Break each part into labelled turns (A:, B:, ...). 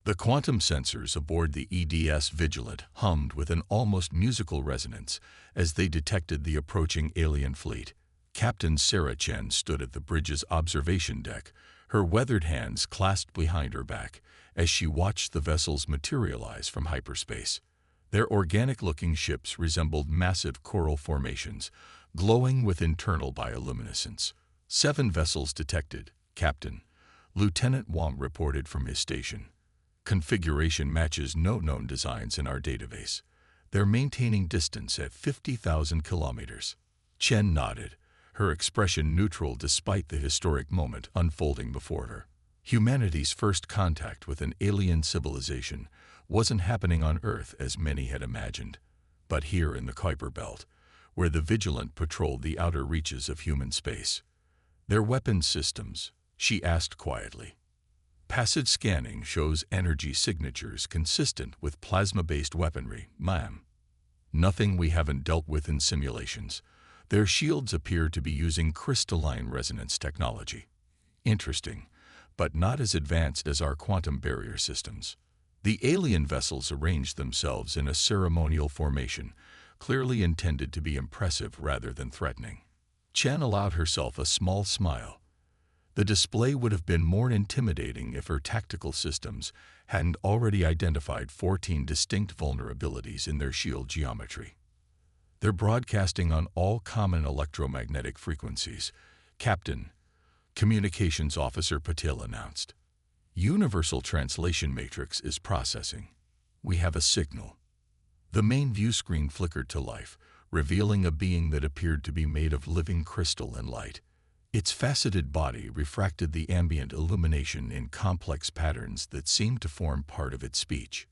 A: The quantum sensors aboard the EDS Vigilant hummed with an almost musical resonance as they detected the approaching alien fleet. Captain Sarah Chen stood at the bridge's observation deck, her weathered hands clasped behind her back as she watched the vessels materialize from hyperspace. Their organic-looking ships resembled massive coral formations, glowing with internal bioluminescence. 7 vessels detected, Captain. Lieutenant Wang reported from his station. Configuration matches no known designs in our database. They're maintaining distance at 50,000 kilometers. Chen nodded, her expression neutral despite the historic moment unfolding before her. Humanity's first contact with an alien civilization wasn't happening on Earth as many had imagined, but here in the Kuiper Belt, where the Vigilant patrolled the outer reaches of human space. Their weapons systems, she asked quietly. Passive scanning shows energy signatures consistent with plasma-based weaponry, ma'am. Nothing we haven't dealt with in simulations. Their shields appear to be using crystalline resonance technology. Interesting, but not as advanced as our quantum barrier systems. The alien vessels arranged themselves in a ceremonial formation, clearly intended to be impressive rather than threatening. Chen allowed herself a small smile. The display would have been more intimidating if her tactical systems hadn't already identified 14 distinct vulnerabilities in their shield geometry. They're broadcasting on all common electromagnetic frequencies, Captain, Communications Officer Patil announced. Universal Translation Matrix is processing. We have a signal. The main view screen flickered to life, revealing a being that appeared to be made of living crystal and light. Its faceted body refracted the ambient illumination in complex patterns that seemed to form part of its speech.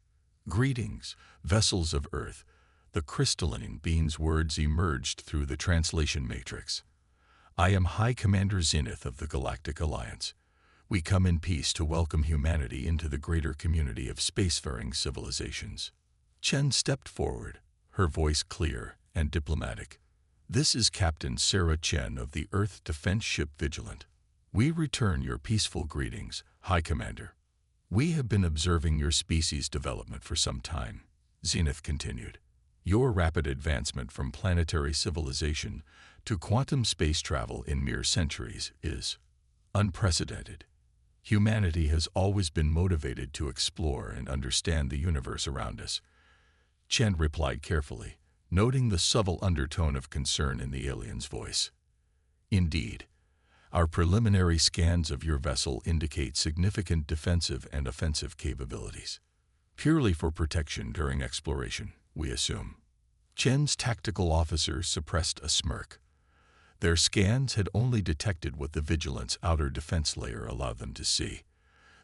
A: Greetings, vessels of Earth. The crystalline being's words emerged through the translation matrix. I am High Commander Zenith of the Galactic Alliance. We come in peace to welcome humanity into the greater community of spacefaring civilizations. Chen stepped forward, her voice clear and diplomatic. This is Captain Sarah Chen of the Earth Defense Ship Vigilant. We return your peaceful greetings, High Commander. We have been observing your species' development for some time, Zenith continued. Your rapid advancement from planetary civilization to quantum space travel in mere centuries is unprecedented. Humanity has always been motivated to explore and understand the universe around us. Chen replied carefully, noting the subtle undertone of concern in the alien's voice. Indeed, our preliminary scans of your vessel indicate significant defensive and offensive capabilities. Purely for protection during exploration, we assume. Chen's tactical officer suppressed a smirk. Their scans had only detected what the Vigilant's outer defense layer allowed them to see.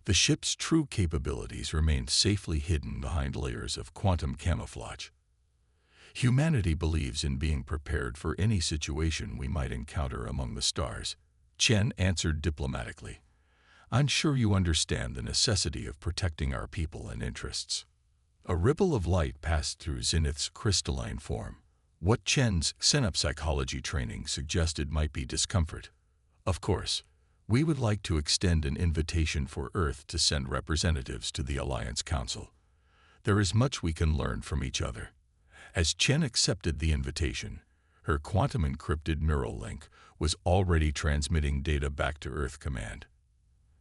A: The ship's true capabilities remained safely hidden behind layers of quantum camouflage. Humanity believes in being prepared for any situation we might encounter among the stars, Chen answered diplomatically. I'm sure you understand the necessity of protecting our people and interests. A ripple of light passed through Zenith's crystalline form. What Chen's synapsychology training suggested might be discomfort. Of course, we would like to extend an invitation for Earth to send representatives to the Alliance Council. There is much we can learn from each other. As Chen accepted the invitation, her quantum-encrypted neural link was already transmitting data back to Earth Command.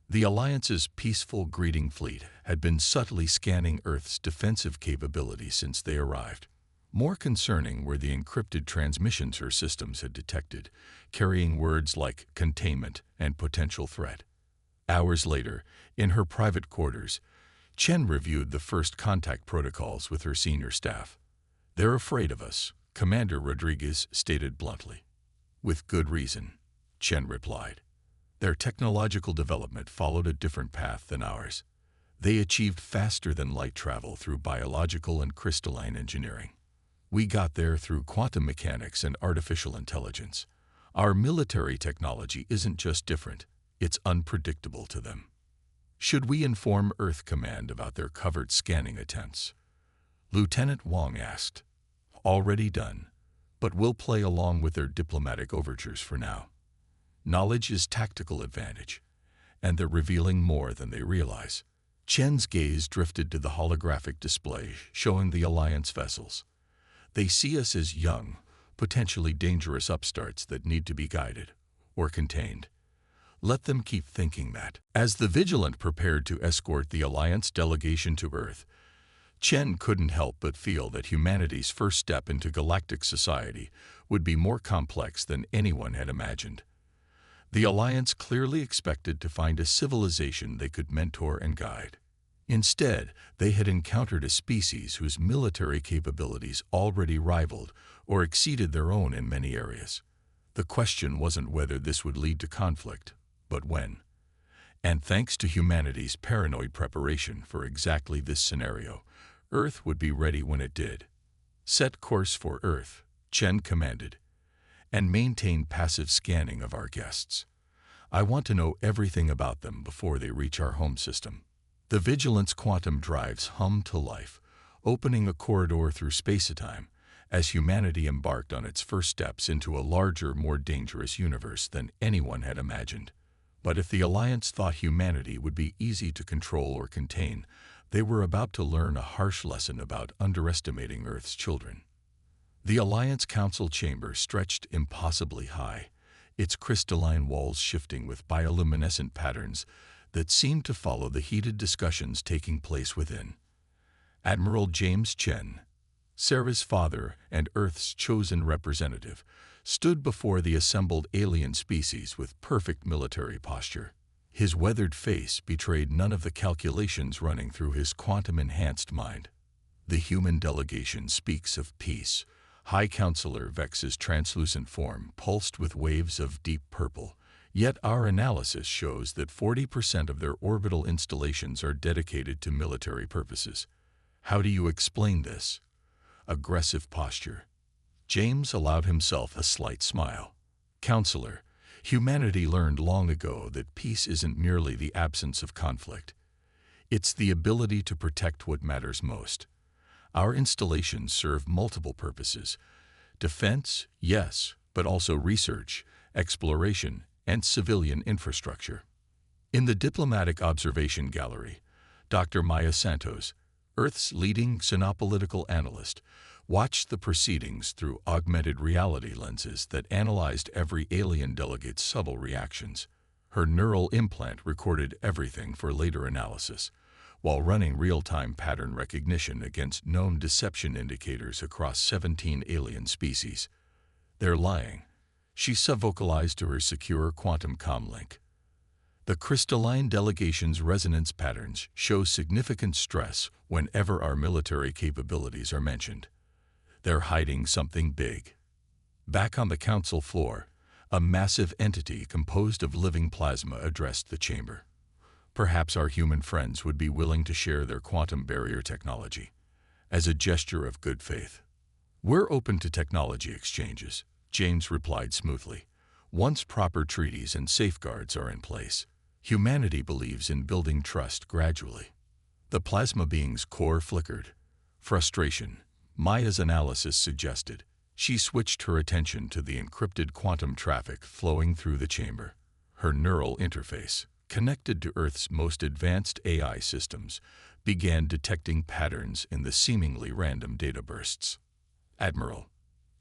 A: The Alliance's peaceful greeting fleet had been subtly scanning Earth's defensive capabilities since they arrived. More concerning were the encrypted transmissions her systems had detected, carrying words like containment and potential threat. Hours later, in her private quarters, Chen reviewed the first contact protocols with her senior staff. They're afraid of us, Commander Rodriguez stated bluntly. With good reason, Chen replied. Their technological development followed a different path than ours. They achieved faster-than-light travel through biological and crystalline engineering. We got there through quantum mechanics and artificial intelligence. Our military technology isn't just different, it's unpredictable to them. Should we inform Earth Command about their covert scanning attempts? Lieutenant Wang asked. Already done, but we'll play along with their diplomatic overtures for now. Knowledge is tactical advantage, and they're revealing more than they realize. Chen's gaze drifted to the holographic display showing the Alliance vessels. They see us as young, potentially dangerous upstarts that need to be guided or contained. Let them keep thinking that. As the Vigilant prepared to escort the Alliance delegation to Earth, Chen couldn't help but feel that humanity's first step into galactic society would be more complex than anyone had imagined. The Alliance clearly expected to find a civilization they could mentor and guide. Instead, they had encountered a species whose military capabilities already rivaled or exceeded their own in many areas. The question wasn't whether this would lead to conflict, but when. And thanks to humanity's paranoid preparation for exactly this scenario, Earth would be ready when it did. Set course for Earth, Chen commanded, and maintain passive scanning of our guests. I want to know everything about them before they reach our home system. The Vigilant's quantum drives hummed to life, opening a corridor through space-time as humanity embarked on its first steps into a larger, more dangerous universe than anyone had imagined. But if the Alliance thought humanity would be easy to control or contain, they were about to learn a harsh lesson about underestimating Earth's children. The Alliance Council chamber stretched impossibly high, its crystalline walls shifting with bioluminescent patterns that seemed to follow the heated discussions taking place within. Admiral James Chen, Sarah's father and Earth's chosen representative, stood before the assembled alien species with perfect military posture. His weathered face betrayed none of the calculations running through his quantum-enhanced mind. The human delegation speaks of peace. High Counselor Vex's translucent form pulsed with waves of deep purple, yet our analysis shows that 40% of their orbital installations are dedicated to military purposes. How do you explain this? Aggressive posture. James allowed himself a slight smile. Counselor, humanity learned long ago that peace isn't merely the absence of conflict. It's the ability to protect what matters most. Our installations serve multiple purposes. Defense, yes, but also research, exploration, and civilian infrastructure. In the Diplomatic Observation Gallery, Dr. Maya Santos, Earth's leading xenopolitical analyst, watched the proceedings through augmented reality lenses that analyzed every alien delegate's subtle reactions. Her neural implant recorded everything for later analysis, while running real-time pattern recognition against known deception indicators across 17 alien species. They're lying, she subvocalized to her secure quantum comlink. The crystalline delegation's resonance patterns show significant stress whenever our military capabilities are mentioned. They're hiding something big. Back on the council floor, a massive entity composed of living plasma addressed the chamber. Perhaps our human friends would be willing to share their quantum barrier technology. As a gesture of good faith. We're open to technology exchanges, James replied smoothly. Once proper treaties and safeguards are in place, humanity believes in building trust gradually. The plasma being's core flickered. Frustration, Maya's analysis suggested. She switched her attention to the encrypted quantum traffic flowing through the chamber. Her neural interface, connected to Earth's most advanced AI systems, began detecting patterns in the seemingly random data bursts. Admiral,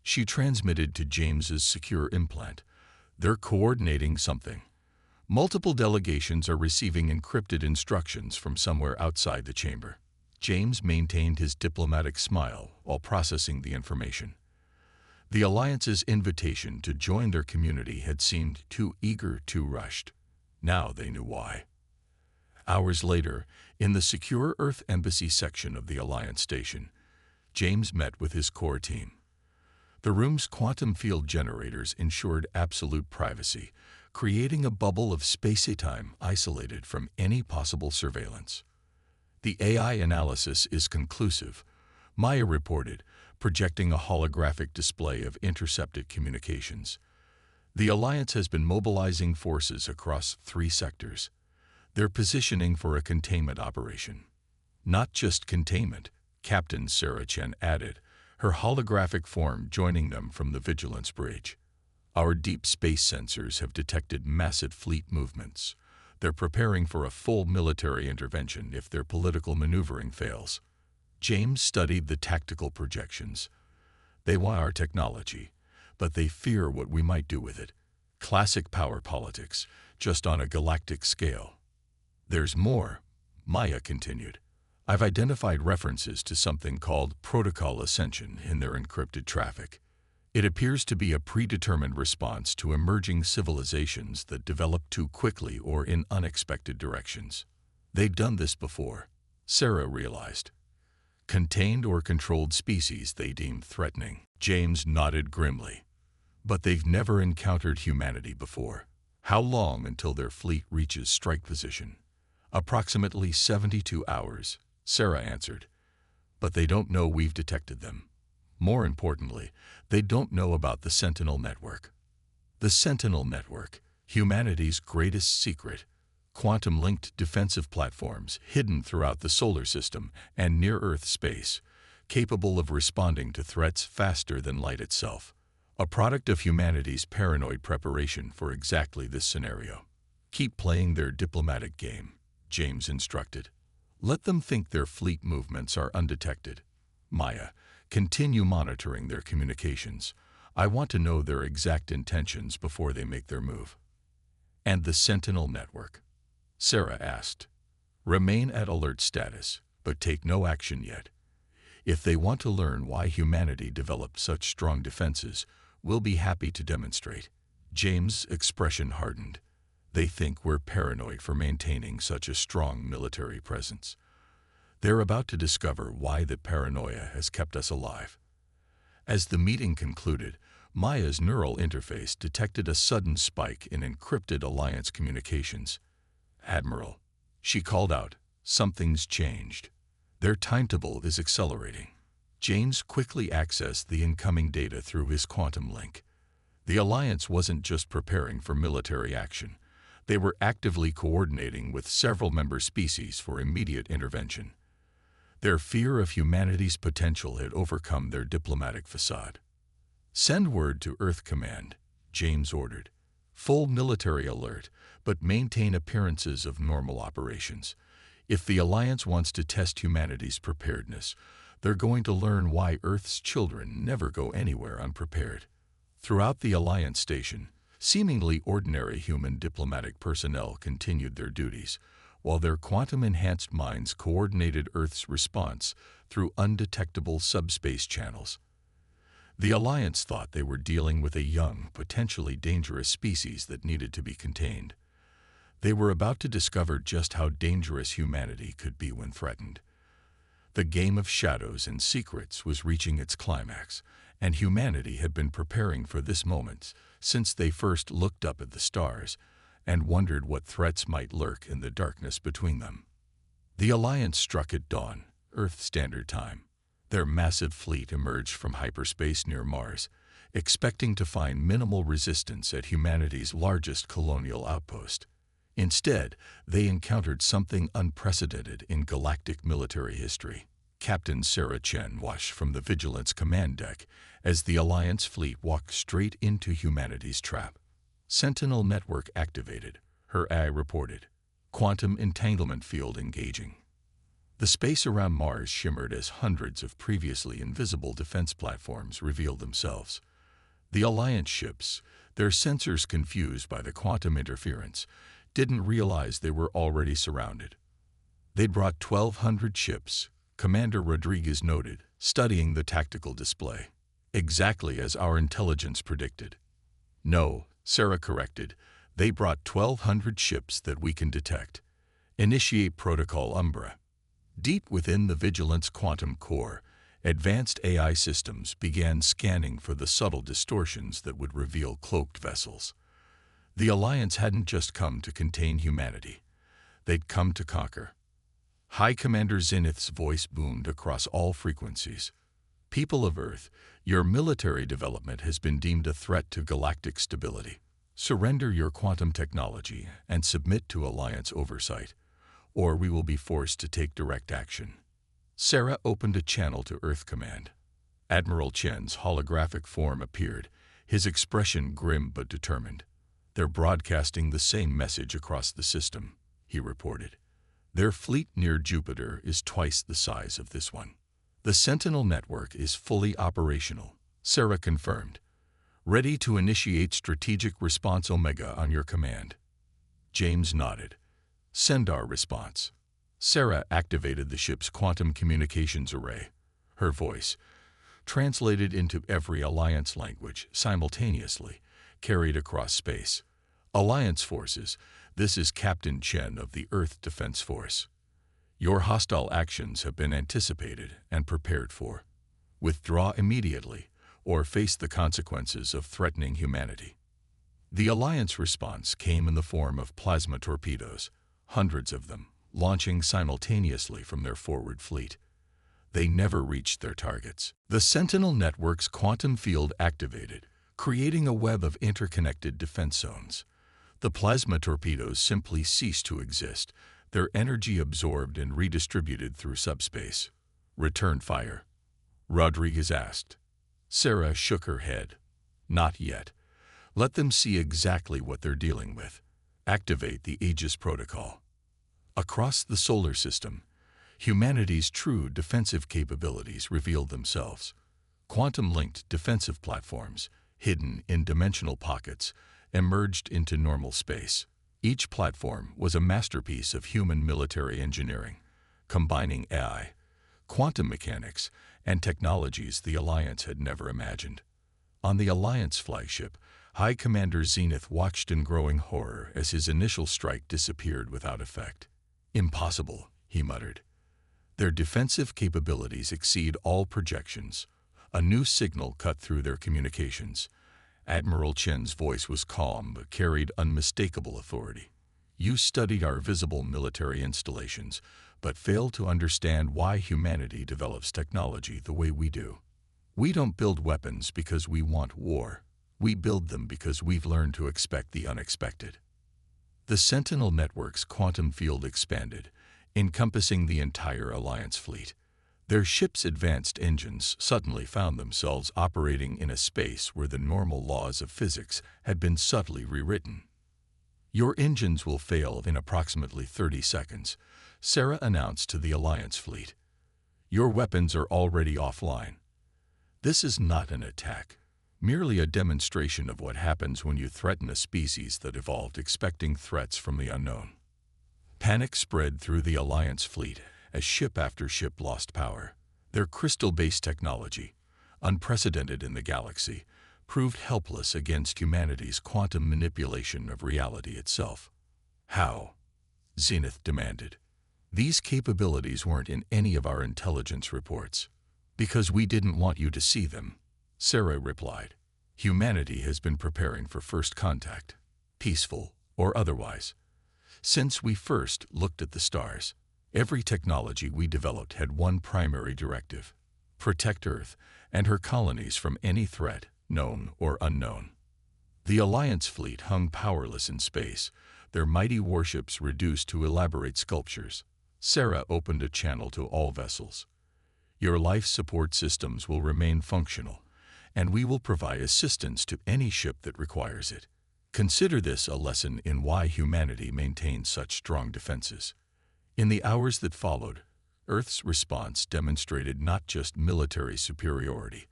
A: she transmitted to James's secure implant. They're coordinating something. Multiple delegations are receiving encrypted instructions from somewhere outside the chamber. James maintained his diplomatic smile while processing the information. The Alliance's invitation to join their community had seemed too eager, too rushed. Now they knew why. Hours later, in the Secure Earth Embassy section of the Alliance station, James met with his core team. The room's quantum field generators ensured absolute privacy, creating a bubble of space-time isolated from any possible surveillance. The AI analysis is conclusive, Maya reported, projecting a holographic display of intercepted communications. The Alliance has been mobilizing forces across 3 sectors. They're positioning for a containment operation. Not just containment, Captain Sarah Chen added, her holographic form joining them from the Vigilance Bridge. Our deep space sensors have detected massive fleet movements. They're preparing for a full military intervention if their political maneuvering fails. James studied the tactical projections. They want our technology, but they fear what we might do with it. Classic power politics, just on a galactic scale. There's more, Maya continued. I've identified references to something called protocol ascension in their encrypted traffic. It appears to be a predetermined response to emerging civilizations that develop too quickly or in unexpected directions. They'd done this before, Sarah realized. Contained or controlled species they deemed threatening. James nodded grimly. But they've never encountered humanity before. How long until their fleet reaches strike position? Approximately 72 hours, Sarah answered. But they don't know we've detected them. More importantly, they don't know about the Sentinel Network. The Sentinel Network, humanity's greatest secret, quantum-linked defensive platforms hidden throughout the solar system and near-Earth space, capable of responding to threats faster than light itself. A product of humanity's paranoid preparation for exactly this scenario. Keep playing their diplomatic game, James instructed. Let them think their fleet movements are undetected. Maya, continue monitoring their communications. I want to know their exact intentions before they make their move. And the Sentinel Network? Sarah asked. Remain at alert status, but take no action yet. If they want to learn why humanity developed such strong defenses, we'll be happy to demonstrate. James' expression hardened. They think we're paranoid for maintaining such a strong military presence. They're about to discover why the paranoia has kept us alive. As the meeting concluded, Maya's neural interface detected a sudden spike in encrypted Alliance communications. Admiral, she called out, something's changed. Their timetable is accelerating. James quickly accessed the incoming data through his quantum link. The Alliance wasn't just preparing for military action. They were actively coordinating with several member species for immediate intervention. Their fear of humanity's potential had overcome their diplomatic facade. Send word to Earth Command, James ordered. Full military alert, but maintain appearances of normal operations. If the Alliance wants to test humanity's preparedness, they're going to learn why Earth's children never go anywhere unprepared. Throughout the Alliance station, seemingly ordinary human diplomatic personnel continued their duties, while their quantum-enhanced minds coordinated Earth's response through undetectable subspace channels. The Alliance thought they were dealing with a young, potentially dangerous species that needed to be contained. They were about to discover just how dangerous humanity could be when threatened. The game of shadows and secrets was reaching its climax, and humanity had been preparing for this moment since they first looked up at the stars and wondered what threats might lurk in the darkness between them. The Alliance struck at dawn, Earth Standard Time. Their massive fleet emerged from hyperspace near Mars, expecting to find minimal resistance at humanity's largest colonial outpost. Instead, they encountered something unprecedented in galactic military history. Captain Sarah Chen watched from the Vigilance command deck as the Alliance fleet walked straight into humanity's trap. Sentinel Network activated, her AI reported. Quantum entanglement field engaging. The space around Mars shimmered as hundreds of previously invisible defense platforms revealed themselves. The Alliance ships, their sensors confused by the quantum interference, didn't realize they were already surrounded. They'd brought 1,200 ships, Commander Rodriguez noted, studying the tactical display. Exactly as our intelligence predicted. No, Sarah corrected, they brought 1,200 ships that we can detect. Initiate Protocol Umbra. Deep within the Vigilance quantum core, advanced AI systems began scanning for the subtle distortions that would reveal cloaked vessels. The Alliance hadn't just come to contain humanity. They'd come to conquer. High Commander Zenith's voice boomed across all frequencies. People of Earth, your military development has been deemed a threat to galactic stability. Surrender your quantum technology and submit to Alliance oversight, or we will be forced to take direct action. Sarah opened a channel to Earth Command. Admiral Chen's holographic form appeared, his expression grim but determined. They're broadcasting the same message across the system, he reported. Their fleet near Jupiter is twice the size of this one. The Sentinel network is fully operational, Sarah confirmed. Ready to initiate strategic response Omega on your command. James nodded. Send our response. Sarah activated the ship's quantum communications array. Her voice, translated into every Alliance language simultaneously, carried across space. Alliance forces, this is Captain Chen of the Earth Defense Force. Your hostile actions have been anticipated and prepared for. Withdraw immediately, or face the consequences of threatening humanity. The Alliance response came in the form of plasma torpedoes, hundreds of them, launching simultaneously from their forward fleet. They never reached their targets. The Sentinel network's quantum field activated, creating a web of interconnected defense zones. The plasma torpedoes simply ceased to exist, their energy absorbed and redistributed through subspace. Return fire, Rodriguez asked. Sarah shook her head. Not yet. Let them see exactly what they're dealing with. Activate the Aegis Protocol. Across the solar system, humanity's true defensive capabilities revealed themselves. Quantum-linked defensive platforms, hidden in dimensional pockets, emerged into normal space. Each platform was a masterpiece of human military engineering, combining AI, quantum mechanics, and technologies the Alliance had never imagined. On the Alliance flagship, High Commander Zenith watched in growing horror as his initial strike disappeared without effect. Impossible, he muttered. Their defensive capabilities exceed all projections. A new signal cut through their communications. Admiral Chen's voice was calm but carried unmistakable authority. You studied our visible military installations, but failed to understand why humanity develops technology the way we do. We don't build weapons because we want war. We build them because we've learned to expect the unexpected. The Sentinel network's quantum field expanded, encompassing the entire Alliance fleet. Their ship's advanced engines suddenly found themselves operating in a space where the normal laws of physics had been subtly rewritten. Your engines will fail in approximately 30 seconds, Sarah announced to the Alliance fleet. Your weapons are already offline. This is not an attack, merely a demonstration of what happens when you threaten a species that evolved expecting threats from the unknown. Panic spread through the Alliance fleet as ship after ship lost power. Their crystal-based technology, unprecedented in the galaxy, proved helpless against humanity's quantum manipulation of reality itself. How? Zenith demanded. These capabilities weren't in any of our intelligence reports. Because we didn't want you to see them, Sarah replied. Humanity has been preparing for first contact, peaceful or otherwise. Since we first looked at the stars, every technology we developed had one primary directive: protect Earth and her colonies from any threat, known or unknown. The Alliance fleet hung powerless in space, their mighty warships reduced to elaborate sculptures. Sarah opened a channel to all vessels. Your life support systems will remain functional, and we will provide assistance to any ship that requires it. Consider this a lesson in why humanity maintains such strong defenses. In the hours that followed, Earth's response demonstrated not just military superiority,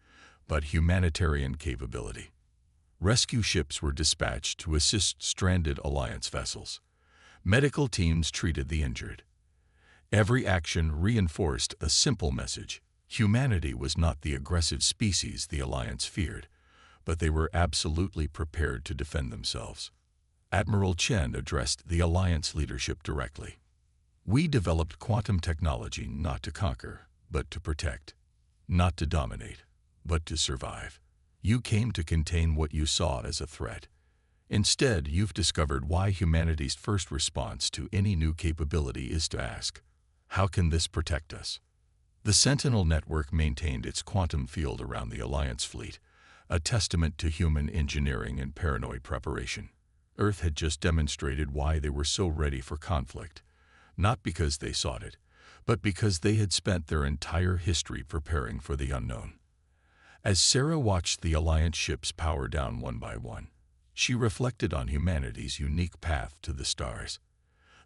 A: but humanitarian capability. Rescue ships were dispatched to assist stranded Alliance vessels. Medical teams treated the injured. Every action reinforced a simple message: humanity was not the aggressive species the Alliance feared, but they were absolutely prepared to defend themselves. Admiral Chen addressed the Alliance leadership directly. We developed quantum technology not to conquer, but to protect. Not to dominate, but to survive. You came to contain what you saw as a threat. Instead, you've discovered why humanity's first response to any new capability is to ask, how can this protect us? The Sentinel network maintained its quantum field around the Alliance fleet, a testament to human engineering and paranoid preparation. Earth had just demonstrated why they were so ready for conflict, not because they sought it, but because they had spent their entire history preparing for the unknown. As Sarah watched the Alliance ships power down one by one, She reflected on humanity's unique path to the stars.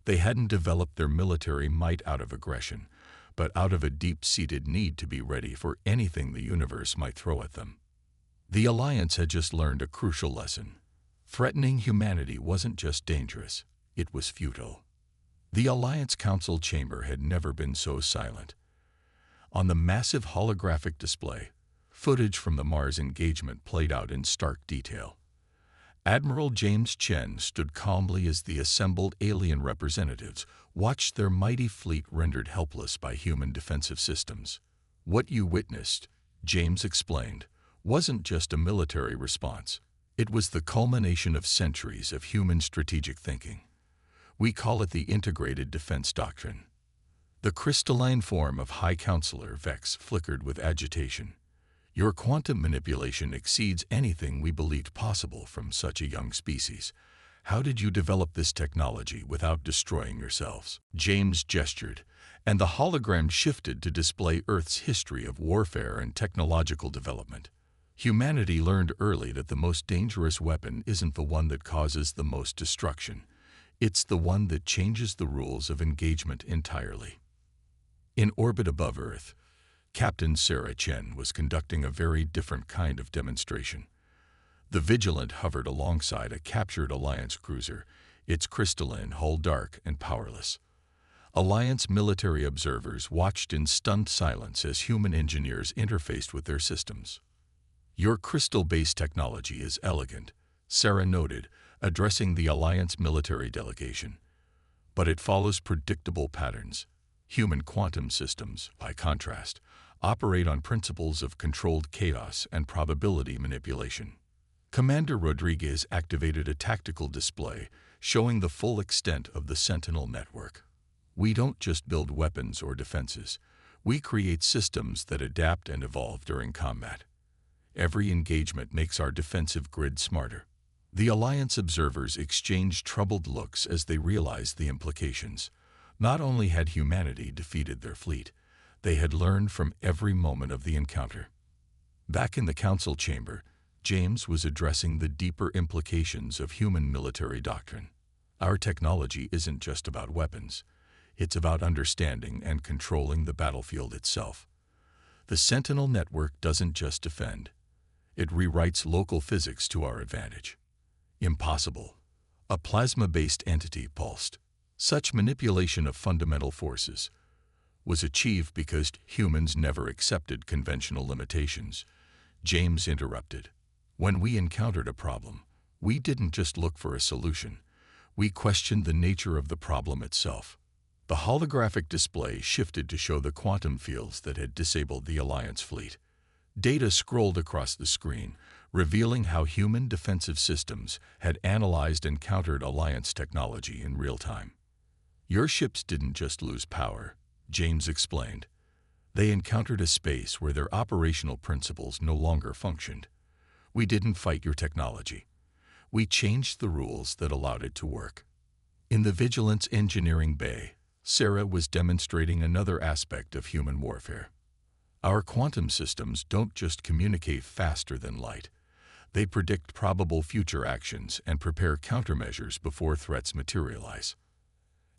A: They hadn't developed their military might out of aggression, but out of a deep-seated need to be ready for anything the universe might throw at them. The Alliance had just learned a crucial lesson. Threatening humanity wasn't just dangerous, it was futile. The Alliance Council chamber had never been so silent. On the massive holographic display, footage from the Mars engagement played out in stark detail. Admiral James Chen stood calmly as the assembled alien representatives watched their mighty fleet rendered helpless by human defensive systems. What you witnessed, James explained, wasn't just a military response. It was the culmination of centuries of human strategic thinking. We call it the Integrated Defense Doctrine. The crystalline form of High Counselor Vex flickered with agitation. Your quantum manipulation exceeds anything we believed possible from such a young species. How did you develop this technology without destroying yourselves? James gestured, and the hologram shifted to display Earth's history of warfare and technological development. Humanity learned early that the most dangerous weapon isn't the one that causes the most destruction. It's the one that changes the rules of engagement entirely. In orbit above Earth, Captain Sarah Chen was conducting a very different kind of demonstration. The Vigilant hovered alongside a captured Alliance cruiser, its crystalline hull dark and powerless. Alliance military observers watched in stunned silence as human engineers interfaced with their systems. Your crystal-based technology is elegant, Sarah noted, addressing the Alliance military delegation. But it follows predictable patterns. Human quantum systems, by contrast, operate on principles of controlled chaos and probability manipulation. Commander Rodriguez activated a tactical display showing the full extent of the Sentinel network. We don't just build weapons or defenses. We create systems that adapt and evolve during combat. Every engagement makes our defensive grid smarter. The Alliance observers exchanged troubled looks as they realized the implications. Not only had humanity defeated their fleet, they had learned from every moment of the encounter. Back in the council chamber, James was addressing the deeper implications of human military doctrine. Our technology isn't just about weapons. It's about understanding and controlling the battlefield itself. The Sentinel network doesn't just defend. It rewrites local physics to our advantage. Impossible. A plasma-based entity pulsed. Such manipulation of fundamental forces was achieved because humans never accepted conventional limitations. James interrupted. When we encountered a problem, we didn't just look for a solution. We questioned the nature of the problem itself. The holographic display shifted to show the quantum fields that had disabled the Alliance fleet. Data scrolled across the screen, revealing how human defensive systems had analyzed and countered Alliance technology in real time. Your ships didn't just lose power, James explained. They encountered a space where their operational principles no longer functioned. We didn't fight your technology. We changed the rules that allowed it to work. In the Vigilance Engineering Bay, Sarah was demonstrating another aspect of human warfare. Our quantum systems don't just communicate faster than light. They predict probable future actions and prepare countermeasures before threats materialize.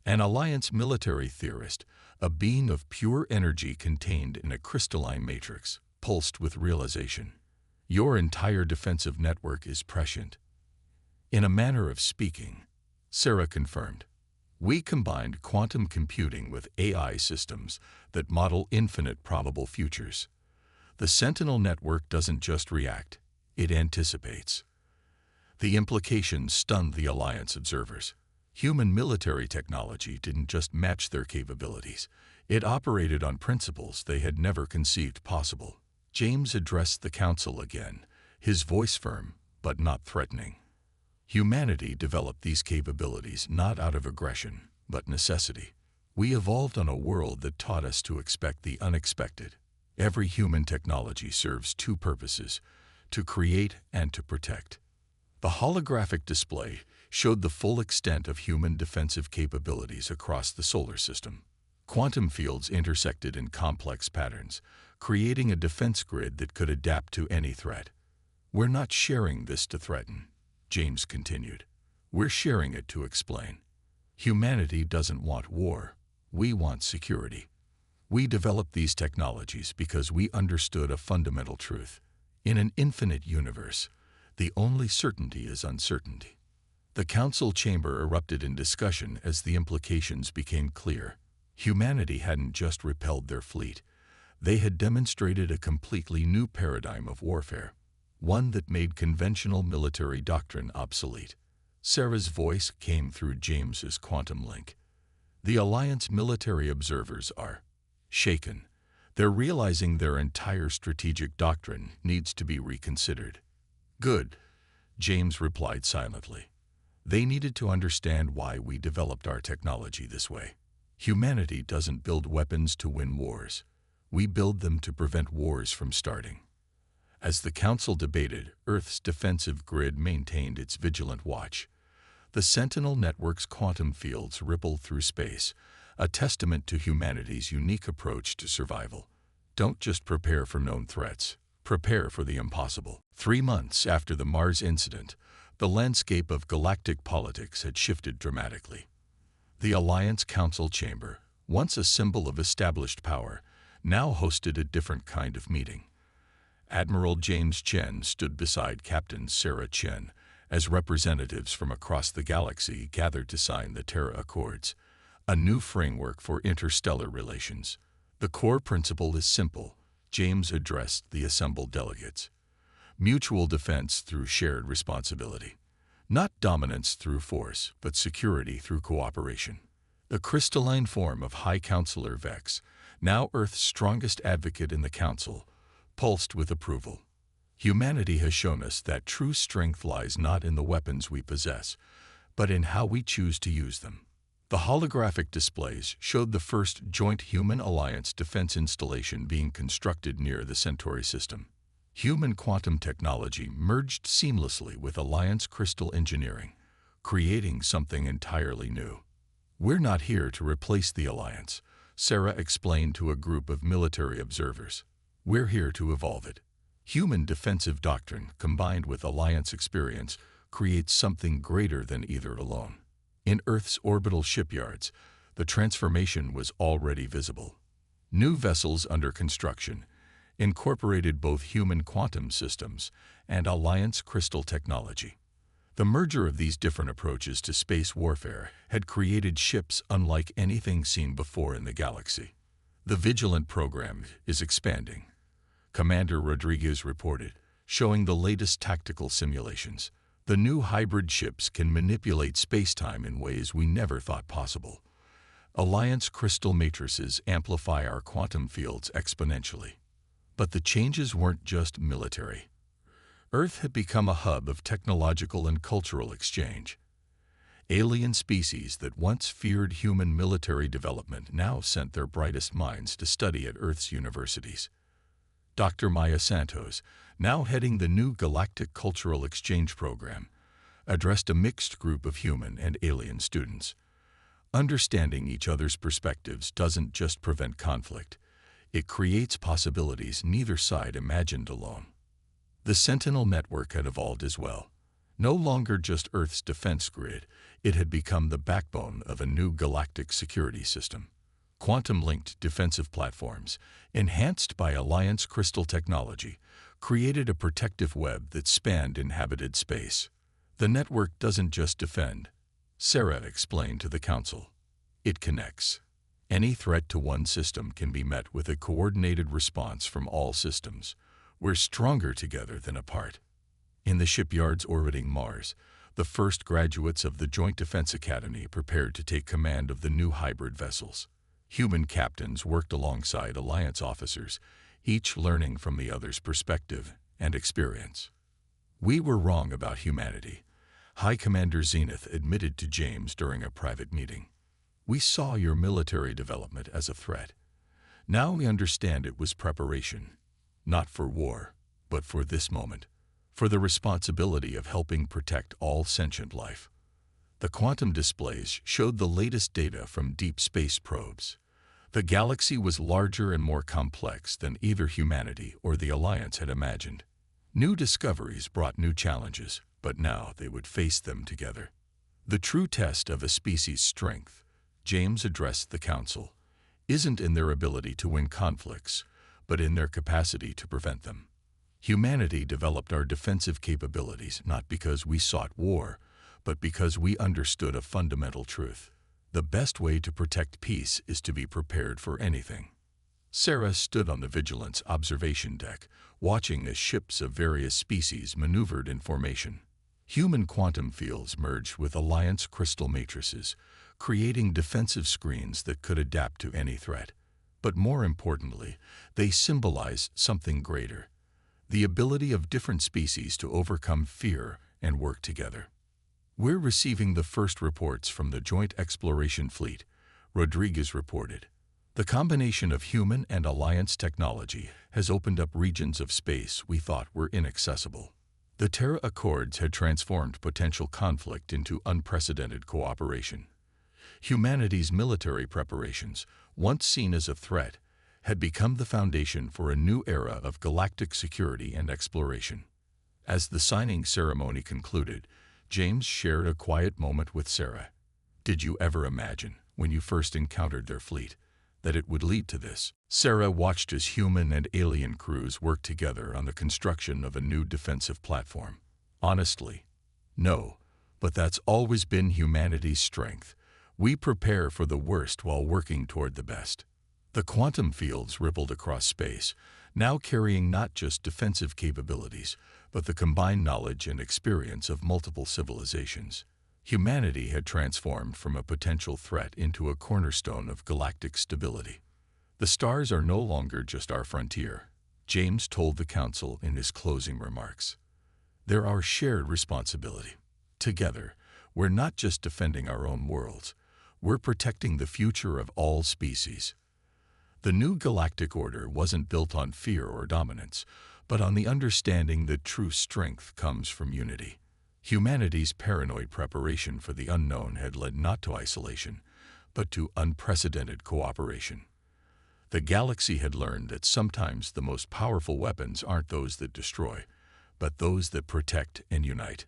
A: An Alliance military theorist, a being of pure energy contained in a crystalline matrix, pulsed with realization. Your entire defensive network is prescient. In a manner of speaking, Sarah confirmed. We combined quantum computing with AI systems that model infinite probable futures. The Sentinel network doesn't just react, it anticipates. The implications stunned the Alliance observers. Human military technology didn't just match their capabilities, it operated on principles they had never conceived possible. James addressed the council again, his voice firm but not threatening. Humanity developed these capabilities not out of aggression, but necessity. We evolved on a world that taught us to expect the unexpected. Every human technology serves two purposes: to create and to protect. The holographic display showed the full extent of human defensive capabilities across the solar system. Quantum fields intersected in complex patterns, creating a defense grid that could adapt to any threat. We're not sharing this to threaten. James continued. We're sharing it to explain. Humanity doesn't want war. We want security. We developed these technologies because we understood a fundamental truth. In an infinite universe, the only certainty is uncertainty. The council chamber erupted in discussion as the implications became clear. Humanity hadn't just repelled their fleet. They had demonstrated a completely new paradigm of warfare, one that made conventional military doctrine obsolete. Sarah's voice came through James's quantum link. The Alliance military observers are shaken. They're realizing their entire strategic doctrine needs to be reconsidered. Good, James replied silently. They needed to understand why we developed our technology this way. Humanity doesn't build weapons to win wars. We build them to prevent wars from starting. As the Council debated, Earth's defensive grid maintained its vigilant watch. The Sentinel Network's quantum fields rippled through space, a testament to humanity's unique approach to survival. Don't just prepare for known threats, prepare for the impossible. 3 months after the Mars incident, the landscape of galactic politics had shifted dramatically. The Alliance Council Chamber, once a symbol of established power, now hosted a different kind of meeting. Admiral James Chen stood beside Captain Sarah Chen as representatives from across the galaxy gathered to sign the Terra Accords, a new framework for interstellar relations. The core principle is simple, James addressed the assembled delegates. Mutual defense through shared responsibility. Not dominance through force, but security through cooperation. The crystalline form of High Counselor Vex, now Earth's strongest advocate in the Council, pulsed with approval. Humanity has shown us that true strength lies not in the weapons we possess, but in how we choose to use them. The holographic displays showed the first joint Human-Alliance defense installation being constructed near the Centauri system. Human quantum technology merged seamlessly with Alliance crystal engineering, creating something entirely new. We're not here to replace the Alliance, Sarah explained to a group of military observers. We're here to evolve it. Human defensive doctrine combined with Alliance experience creates something greater than either alone. In Earth's orbital shipyards, the transformation was already visible. New vessels under construction incorporated both human quantum systems and Alliance crystal technology. The merger of these different approaches to space warfare had created ships unlike anything seen before in the galaxy. The Vigilant program is expanding, Commander Rodriguez reported, showing the latest tactical simulations. The new hybrid ships can manipulate space-time in ways we never thought possible. Alliance crystal matrices amplify our quantum fields exponentially. But the changes weren't just military. Earth had become a hub of technological and cultural exchange. Alien species that once feared human military development now sent their brightest minds to study at Earth's universities. Dr. Maya Santos, now heading the new Galactic Cultural Exchange Program, addressed a mixed group of human and alien students. Understanding each other's perspectives doesn't just prevent conflict. It creates possibilities neither side imagined alone. The Sentinel network had evolved as well. No longer just Earth's defense grid, it had become the backbone of a new galactic security system. Quantum-linked defensive platforms, enhanced by Alliance crystal technology, created a protective web that spanned inhabited space. The network doesn't just defend, Sarah explained to the Council. It connects. Any threat to one system can be met with a coordinated response from all systems. We're stronger together than apart. In the shipyards orbiting Mars, the first graduates of the Joint Defense Academy prepared to take command of the new hybrid vessels. Human captains worked alongside Alliance officers, each learning from the other's perspective and experience. We were wrong about humanity, High Commander Zenith admitted to James during a private meeting. We saw your military development as a threat. Now we understand it was preparation, not for war, but for this moment, for the responsibility of helping protect all sentient life. The quantum displays showed the latest data from deep space probes. The galaxy was larger and more complex than either humanity or the Alliance had imagined. New discoveries brought new challenges, but now they would face them together. The true test of a species' strength, James addressed the Council, isn't in their ability to win conflicts, but in their capacity to prevent them. Humanity developed our defensive capabilities not because we sought war, but because we understood a fundamental truth. The best way to protect peace is to be prepared for anything. Sarah stood on the Vigilance observation deck, watching as ships of various species maneuvered in formation. Human quantum fields merged with Alliance crystal matrices, creating defensive screens that could adapt to any threat. But more importantly, they symbolize something greater: the ability of different species to overcome fear and work together. "We're receiving the first reports from the Joint Exploration Fleet," Rodriguez reported. "The combination of human and Alliance technology has opened up regions of space we thought were inaccessible." The Terra Accords had transformed potential conflict into unprecedented cooperation. Humanity's military preparations, once seen as a threat, had become the foundation for a new era of galactic security and exploration. As the signing ceremony concluded, James shared a quiet moment with Sarah. "Did you ever imagine, when you first encountered their fleet, that it would lead to this?" Sarah watched as human and alien crews worked together on the construction of a new defensive platform. "Honestly, no, but that's always been humanity's strength. We prepare for the worst while working toward the best." The quantum fields rippled across space, now carrying not just defensive capabilities, but the combined knowledge and experience of multiple civilizations. Humanity had transformed from a potential threat into a cornerstone of galactic stability. "The stars are no longer just our frontier," James told the Council in his closing remarks. "They're our shared responsibility. Together, we're not just defending our own worlds, we're protecting the future of all species." The new galactic order wasn't built on fear or dominance, but on the understanding that true strength comes from unity. Humanity's paranoid preparation for the unknown had led not to isolation, but to unprecedented cooperation. The galaxy had learned that sometimes the most powerful weapons aren't those that destroy, but those that protect and unite.